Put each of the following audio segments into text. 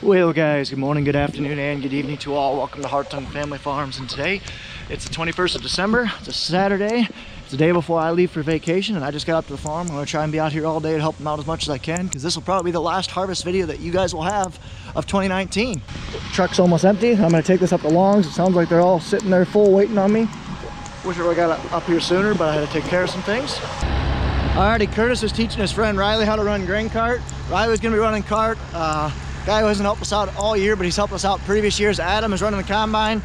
Well guys, good morning, good afternoon, and good evening to all. Welcome to Hartung Family Farms, and today it's the 21st of December. It's a Saturday. It's the day before I leave for vacation, and I just got up to the farm. I'm going to try and be out here all day to help them out as much as I can, because this will probably be the last harvest video that you guys will have of 2019. Truck's almost empty. I'm going to take this up the longs. It sounds like they're all sitting there full waiting on me. Wish I got up here sooner, but I had to take care of some things. Alrighty, Curtis is teaching his friend Riley how to run grain cart. Riley's going to be running cart. Guy who hasn't helped us out all year, but he's helped us out previous years. Adam is running the combine.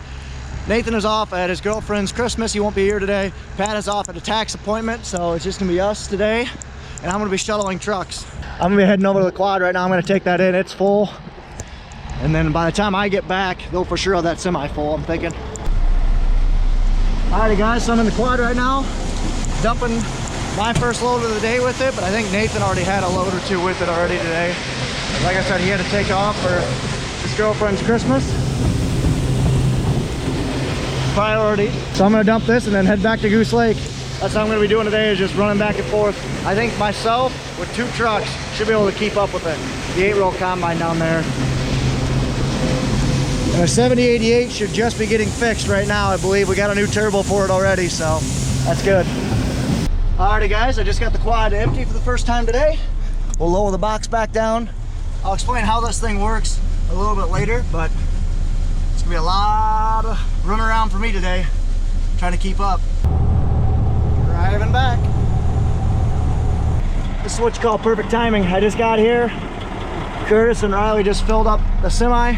Nathan is off at his girlfriend's Christmas. He won't be here today. Pat is off at a tax appointment, so it's just gonna be us today. And I'm gonna be shuttling trucks. I'm gonna be heading over to the quad right now. I'm gonna take that in, it's full. And then by the time I get back, they'll for sure have that semi full, I'm thinking. Alrighty guys, so I'm in the quad right now, dumping my first load of the day with it, but I think Nathan already had a load or two with it already today. Like I said, he had to take off for his girlfriend's Christmas. Priority. So I'm gonna dump this and then head back to Goose Lake. That's what I'm gonna be doing today, is just running back and forth. I think myself, with 2 trucks, should be able to keep up with it. The 8-row combine down there. And a 7088 should just be getting fixed right now, I believe. We got a new turbo for it already, so that's good. Alrighty guys, I just got the quad empty for the first time today. We'll lower the box back down. I'll explain how this thing works a little bit later, but it's gonna be a lot of run around for me today, trying to keep up. Driving back. This is what you call perfect timing. I just got here. Curtis and Riley just filled up the semi.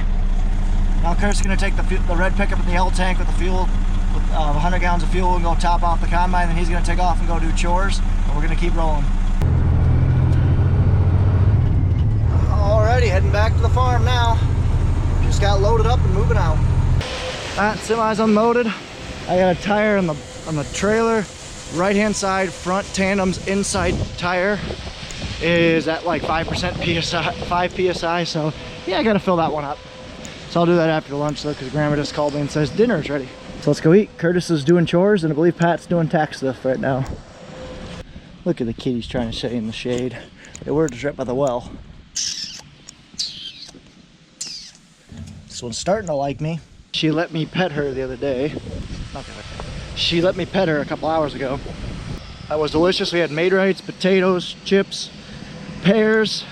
Now Curtis is gonna take the red pickup with the L tank with the fuel, with 100 gallons of fuel, and go top off the combine. Then he's gonna take off and go do chores, and we're gonna keep rolling. Alrighty, heading back to the farm now. Just got loaded up and moving out. That semi's unloaded. I got a tire on the trailer. Right hand side front tandem's inside tire is at like 5% PSI, 5 PSI. So yeah, I gotta fill that one up. So I'll do that after lunch though, because Grandma just called me and says dinner's ready. So let's go eat. Curtis is doing chores, and I believe Pat's doing tax stuff right now. Look at the kitties trying to stay in the shade. They were just right by the well. This one's starting to like me. She let me pet her the other day. Not the other day. She let me pet her a couple hours ago. That was delicious. We had Maidrites, potatoes, chips, pears,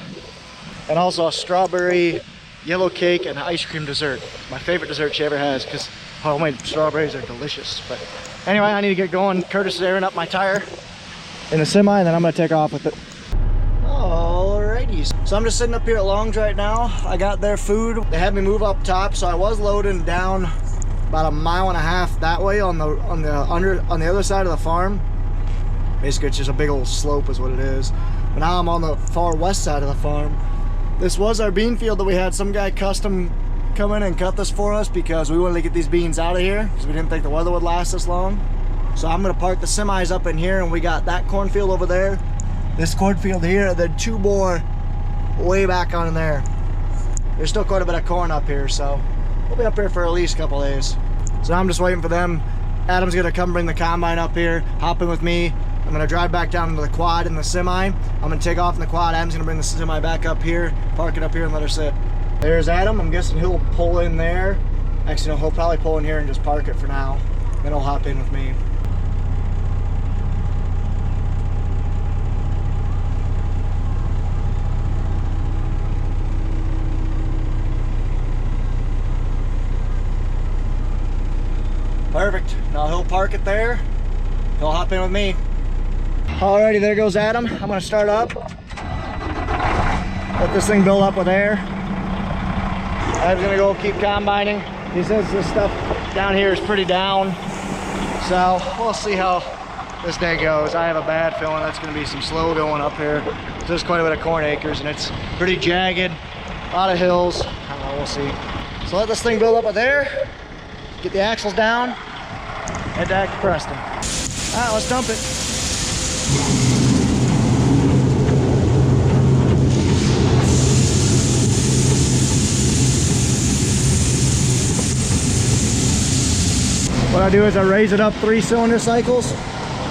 and also a strawberry yellow cake and ice cream dessert. My favorite dessert she ever has, because homemade strawberries are delicious. But anyway, I need to get going. Curtis is airing up my tire in the semi, and then I'm gonna take off with it. Alrighty, so I'm just sitting up here at Longs right now. I got their food. They had me move up top, so I was loading down about 1.5 miles that way on the other side of the farm. Basically, it's just a big old slope is what it is. But now I'm on the far west side of the farm. This was our bean field that we had some guy custom come in and cut this for us, because we wanted to get these beans out of here because we didn't think the weather would last this long. So I'm gonna park the semis up in here, and we got that cornfield over there, this cornfield here, and then 2 more way back on in there. There's still quite a bit of corn up here, so we'll be up here for at least a couple days. So I'm just waiting for them. Adam's gonna come bring the combine up here, hop in with me. I'm gonna drive back down to the quad in the semi. I'm gonna take off in the quad. Adam's gonna bring the semi back up here, park it up here, and let her sit. There's Adam. I'm guessing he'll pull in there. Actually, no, he'll probably pull in here and just park it for now. Then he'll hop in with me. Perfect. Now he'll park it there. He'll hop in with me. Alrighty, there goes Adam. I'm gonna start up. Let this thing build up with air. Adam's gonna go keep combining. He says this stuff down here is pretty down. So we'll see how this day goes. I have a bad feeling that's gonna be some slow going up here. There's quite a bit of corn acres, and it's pretty jagged. A lot of hills. I don't know, we'll see. So let this thing build up with air. Get the axles down, head back to Preston. All right, let's dump it. What I do is I raise it up 3 cylinder cycles,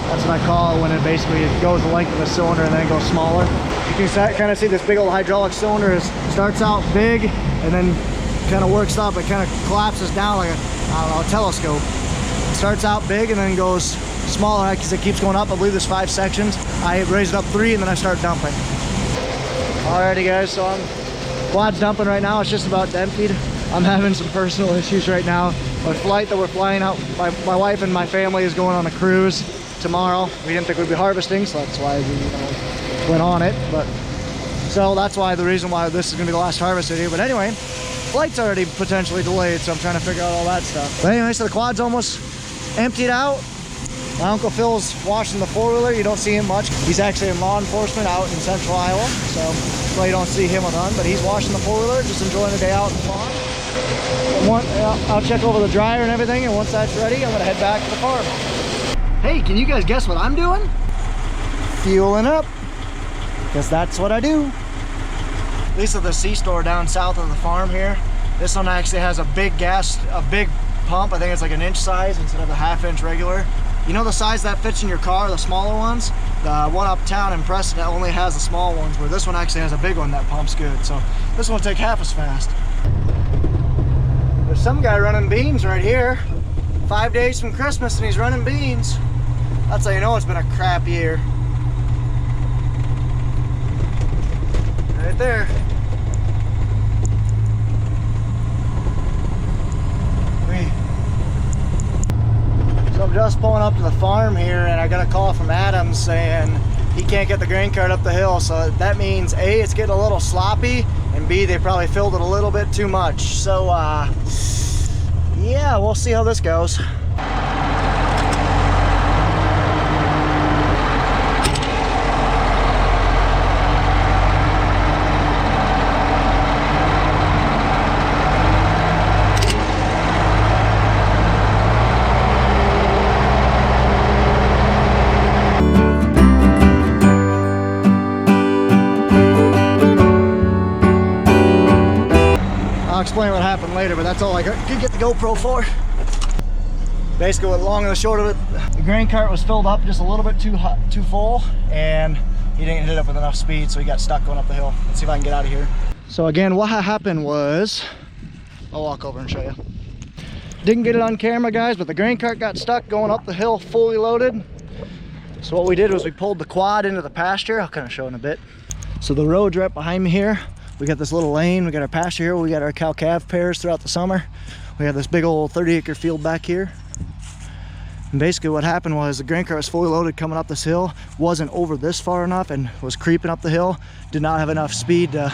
That's what I call it when it basically goes the length of the cylinder and then it goes smaller. You can kind of see this big old hydraulic cylinder starts out big and then kind of works up. It kind of collapses down like a telescope. It starts out big and then goes smaller because it keeps going up. I believe there's 5 sections. I raise it up 3 and then I start dumping. Alrighty guys, so quad's dumping right now. It's just about emptied. I'm having some personal issues right now. Our flight that we're flying out, my wife and my family is going on a cruise tomorrow. We didn't think we'd be harvesting, so that's why we went on it. But so that's why the reason why this is gonna be the last harvest video. But anyway, flight's already potentially delayed, so I'm trying to figure out all that stuff. But anyway, so the quad's almost emptied out. My Uncle Phil's washing the 4-wheeler. You don't see him much. He's actually in law enforcement out in central Iowa, so you don't see him a ton, but he's washing the 4-wheeler, just enjoying the day out in the farm. I'll check over the dryer and everything, and once that's ready, I'm gonna head back to the farm. Hey, can you guys guess what I'm doing? Fueling up, because that's what I do. This is the C-store down south of the farm here. This one actually has a big pump. I think it's like an inch size instead of a 1/2 inch regular. You know the size that fits in your car, the smaller ones? The one uptown in Preston only has the small ones, where this one actually has a big one that pumps good. So this one will take half as fast. There's some guy running beans right here. 5 days from Christmas and he's running beans. That's how you know it's been a crap year. Right there. So I'm just pulling up to the farm here and I got a call from Adams saying he can't get the grain cart up the hill. So that means A, it's getting a little sloppy, and B, they probably filled it a little bit too much. So yeah, we'll see how this goes. I'll explain what happened later, but that's all I could get the GoPro for. Basically, what long and the short of it, the grain cart was filled up just a little bit too full, and he didn't hit it up with enough speed, so he got stuck going up the hill. Let's see if I can get out of here. So again, what happened was, I'll walk over and show you. Didn't get it on camera, guys, but the grain cart got stuck going up the hill fully loaded. So what we did was we pulled the quad into the pasture. I'll kind of show in a bit. So the road's right behind me here. We got this little lane, we got our pasture here, we got our cow-calf pairs throughout the summer. We have this big old 30-acre field back here. And basically what happened was the grain cart was fully loaded coming up this hill, wasn't over this far enough and was creeping up the hill, did not have enough speed to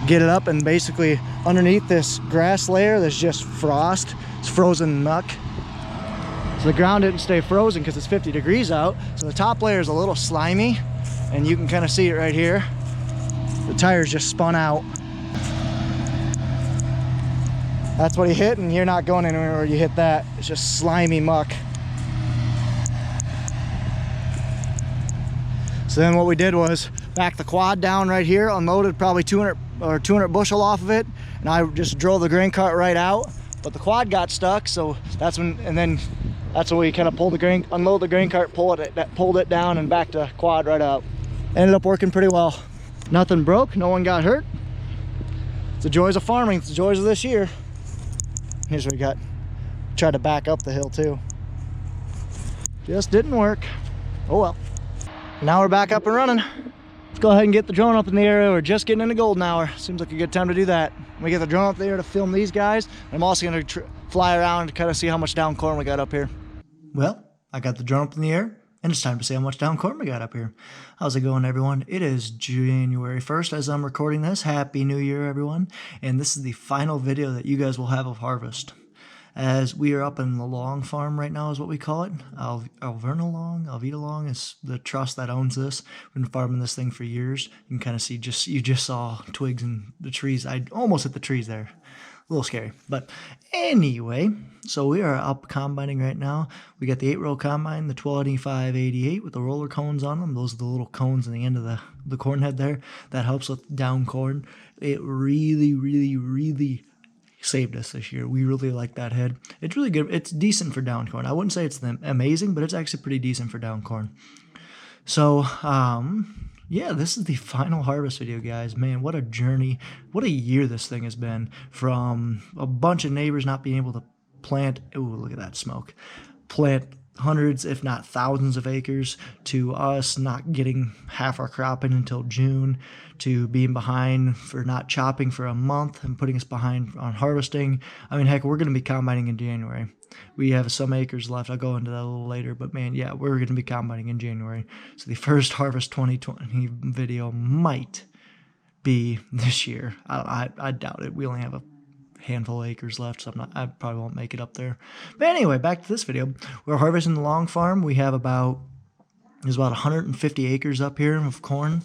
get it up, and basically underneath this grass layer there's just frost, it's frozen muck. So the ground didn't stay frozen because it's 50 degrees out, so the top layer is a little slimy, and you can kind of see it right here. The tires just spun out. That's what he hit, and you're not going anywhere where you hit that. It's just slimy muck. So then what we did was back the quad down right here, unloaded probably 200 bushel off of it, and I just drove the grain cart right out. But the quad got stuck, so that's when, and then that's when we kind of unload the grain cart, pulled it down, and backed the quad right up. Ended up working pretty well. Nothing broke, no one got hurt. It's the joys of farming, it's the joys of this year. Here's what we got. Tried to back up the hill too. Just didn't work. Oh well. Now we're back up and running. Let's go ahead and get the drone up in the air. We're just getting into golden hour. Seems like a good time to do that. We get the drone up there to film these guys. I'm also gonna fly around to kind of see how much down corn we got up here. Well, I got the drone up in the air, and it's time to see how much down corn we got up here. How's it going, everyone? It is January 1st as I'm recording this. Happy New Year, everyone. And this is the final video that you guys will have of harvest. As we are up in the long farm right now is what we call it. Alverna Long is the trust that owns this. We've been farming this thing for years. You can kind of see, you just saw twigs and the trees. I almost hit the trees there. A little scary, but anyway, so we are up combining right now. We got the 8-row combine, the 2588 with the roller cones on them. Those are the little cones on the end of the corn head there. That helps with down corn. It really saved us this year. We really like that head. It's really good. It's decent for down corn. I wouldn't say it's amazing, but it's actually pretty decent for down corn. So, yeah, this is the final harvest video, guys. Man, what a journey. What a year this thing has been. From a bunch of neighbors not being able to plant, ooh, look at that smoke, plant hundreds, if not thousands of acres, to us not getting half our crop in until June, to being behind for not chopping for a month and putting us behind on harvesting. I mean, heck, we're going to be combining in January. We have some acres left. I'll go into that a little later, but man, yeah, we're going to be combining in January. So the first Harvest 2020 video might be this year. I doubt it. We only have a handful of acres left, so I probably won't make it up there. But anyway, back to this video. We're harvesting the long farm. We have there's about 150 acres up here of corn.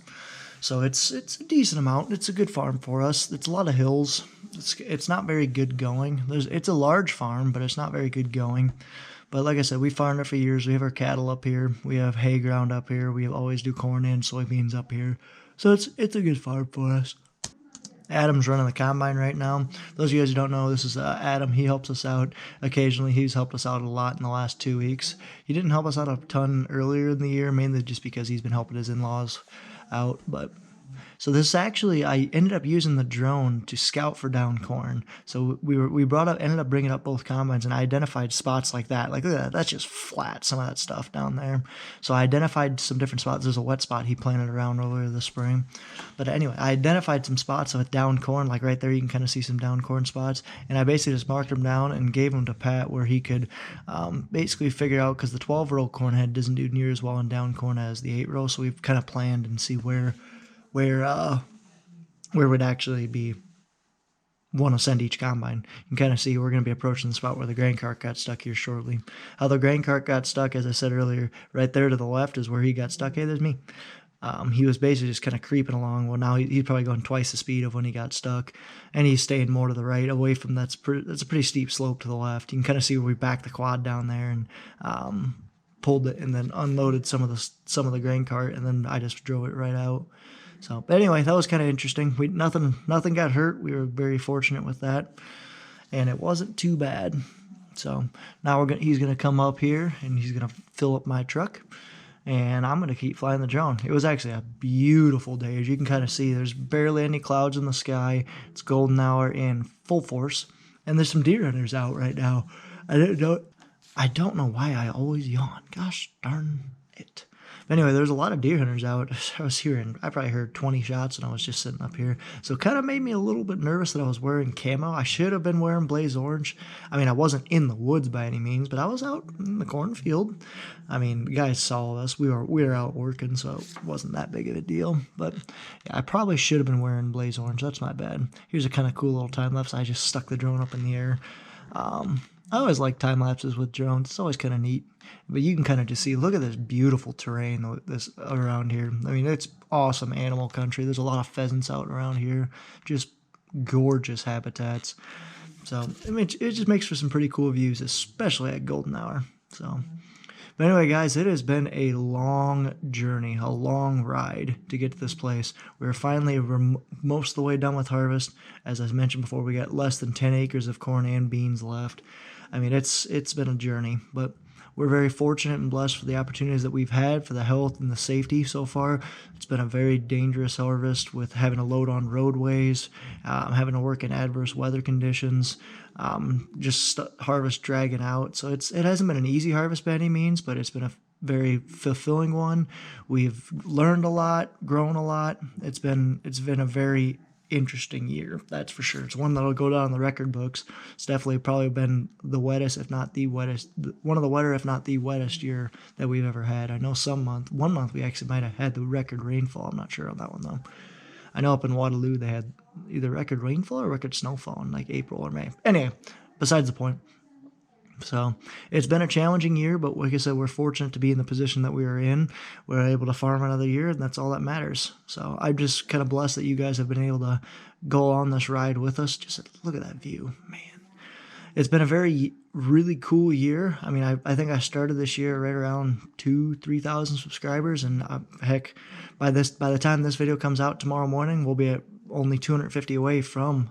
So it's a decent amount. It's a good farm for us. It's a lot of hills. It's not very good going. It's a large farm, but it's not very good going. But like I said, we farmed it for years. We have our cattle up here. We have hay ground up here. We always do corn and soybeans up here. So it's a good farm for us. Adam's running the combine right now. Those of you guys who don't know, this is Adam. He helps us out occasionally. He's helped us out a lot in the last 2 weeks. He didn't help us out a ton earlier in the year, mainly just because he's been helping his in-laws out. But so this actually, I ended up using the drone to scout for down corn. So ended up bringing up both combines, and I identified spots like that. Like, look at that, that's just flat, some of that stuff down there. So I identified some different spots. There's a wet spot he planted around earlier this spring. But anyway, I identified some spots with down corn, like right there, you can kind of see some down corn spots. And I basically just marked them down and gave them to Pat where he could basically figure out, because the 12-row corn head doesn't do near as well in down corn as the 8-row. So we've kind of planned and see where would actually be want to send each combine. You can kind of see we're going to be approaching the spot where the grain cart got stuck here shortly. How the grain cart got stuck, as I said earlier, right there to the left is where he got stuck. Hey, there's me. He was basically just kind of creeping along. Well, now he's probably going twice the speed of when he got stuck, and he's staying more to the right, away from that's a pretty steep slope to the left. You can kind of see where we backed the quad down there and pulled it, and then unloaded some of the grain cart, and then I just drove it right out. So, but anyway, that was kind of interesting. Nothing got hurt. We were very fortunate with that, and it wasn't too bad. So now he's gonna come up here and he's gonna fill up my truck, and I'm gonna keep flying the drone. It was actually a beautiful day, as you can kind of see. There's barely any clouds in the sky. It's golden hour in full force, and there's some deer hunters out right now. I don't know why I always yawn. Gosh darn it. But anyway, there's a lot of deer hunters out. I probably heard 20 shots, and I was just sitting up here. So it kind of made me a little bit nervous that I was wearing camo. I should have been wearing blaze orange. I mean, I wasn't in the woods by any means, but I was out in the cornfield. I mean, you guys saw us. We were out working, so it wasn't that big of a deal. But yeah, I probably should have been wearing blaze orange. That's my bad. Here's a kind of cool little time lapse. I just stuck the drone up in the air. I always like time lapses with drones. It's always kind of neat. But you can kind of just see, look at this beautiful terrain this around here. I mean, it's awesome animal country. There's a lot of pheasants out around here. Just gorgeous habitats. So, I mean, it just makes for some pretty cool views, especially at golden hour. So, but anyway, guys, it has been a long journey, a long ride to get to this place. We're finally most of the way done with harvest. As I mentioned before, we got less than 10 acres of corn and beans left. I mean, it's been a journey, but we're very fortunate and blessed for the opportunities that we've had, for the health and the safety so far. It's been a very dangerous harvest with having to load on roadways, having to work in adverse weather conditions, harvest dragging out. So it hasn't been an easy harvest by any means, but it's been a very fulfilling one. We've learned a lot, grown a lot. It's been a very interesting year, that's for sure. It's one that'll go down in the record books. It's definitely probably been the wettest, if not the wettest, one of the wetter, if not the wettest year that we've ever had. I know one month we actually might have had the record rainfall. I'm not sure on that one though. I know up in Waterloo they had either record rainfall or record snowfall in like April or May. Anyway, besides the point. So it's been a challenging year, but like I said, we're fortunate to be in the position that we are in. We're able to farm another year, and that's all that matters. So I'm just kind of blessed that you guys have been able to go on this ride with us. Just look at that view, man. It's been a really cool year. I mean, I think I started this year right around 3,000 subscribers, and heck, by the time this video comes out tomorrow morning, we'll be at only 250 away from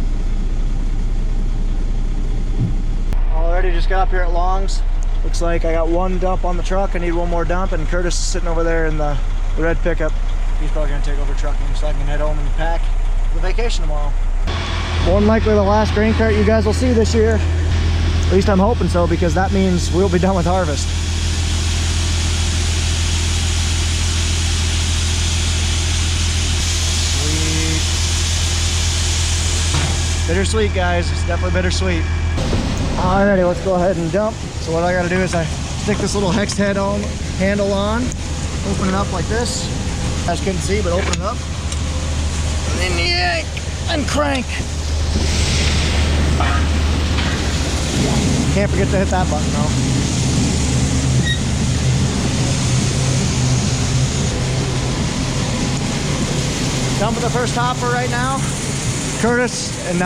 Already just got up here at Long's. Looks like I got one dump on the truck. I need one more dump, and Curtis is sitting over there in the red pickup. He's probably gonna take over trucking so I can head home and pack the vacation tomorrow. More than likely the last grain cart you guys will see this year. At least I'm hoping so, because that means we'll be done with harvest. Sweet. Bittersweet, guys. It's definitely bittersweet. Alrighty, let's go ahead and dump. So what I gotta do is I stick this little hex head on, handle on, open it up like this. You guys couldn't see, but open it up. And then yank and crank. Can't forget to hit that button though. Dumping the first hopper right now. Curtis and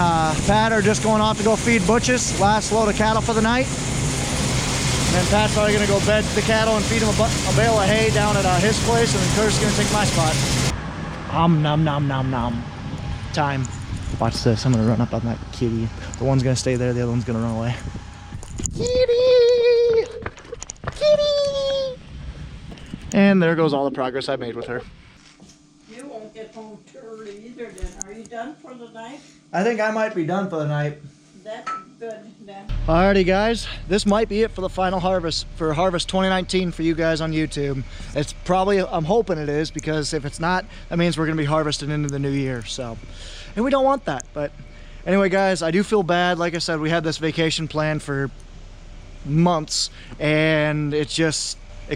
Pat are just going off to go feed butches. Last load of cattle for the night. And then Pat's probably gonna go bed the cattle and feed them a bale of hay down at his place, and then Curtis is gonna take my spot. Nom nom nom nom. Time. Watch this. I'm gonna run up on that kitty. The one's gonna stay there. The other one's gonna run away. Kitty! Kitty! And there goes all the progress I made with her. You won't get home too early either then. Are you done for the night? I think I might be done for the night. That's good then. Alrighty guys, this might be it for the final harvest, for Harvest 2019 for you guys on YouTube. It's probably, I'm hoping it is, because if it's not, that means we're gonna be harvesting into the new year, so. And we don't want that, but anyway guys, I do feel bad. Like I said, we had this vacation planned for months, and it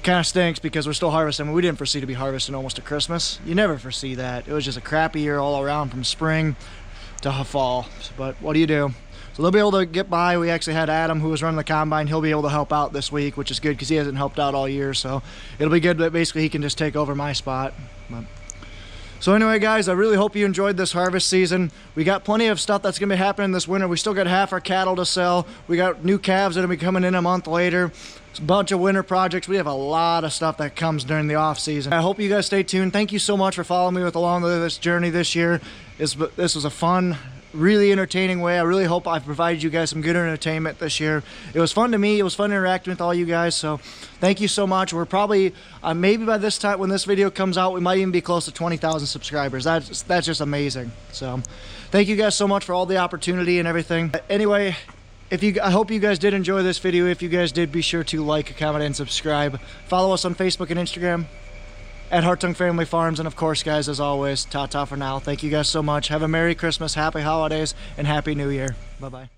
kind of stinks because we're still harvesting. I mean, we didn't foresee to be harvesting almost to Christmas. You never foresee that. It was just a crappy year all around from spring to fall, but what do you do? So they'll be able to get by. We actually had Adam, who was running the combine. He'll be able to help out this week, which is good because he hasn't helped out all year, so it'll be good that basically he can just take over my spot. So anyway guys, I really hope you enjoyed this harvest season. We got plenty of stuff that's gonna be happening this winter. We still got half our cattle to sell. We got new calves that'll be coming in a month later. It's a bunch of winter projects. We have a lot of stuff that comes during the off season. I hope you guys stay tuned. Thank you so much for following me along this journey this year. This was a fun, really entertaining way. I really hope I've provided you guys some good entertainment this year. It was fun to me. It was fun interacting with all you guys, so thank you so much. We're probably maybe by this time when this video comes out, we might even be close to 20,000 subscribers. That's just amazing. So thank you guys so much for all the opportunity and everything. Anyway, I hope you guys did enjoy this video. If you guys did, be sure to like, comment, and subscribe. Follow us on Facebook and Instagram at Hartung Family Farms. And of course, guys, as always, ta-ta for now. Thank you guys so much. Have a Merry Christmas, Happy Holidays, and Happy New Year. Bye-bye.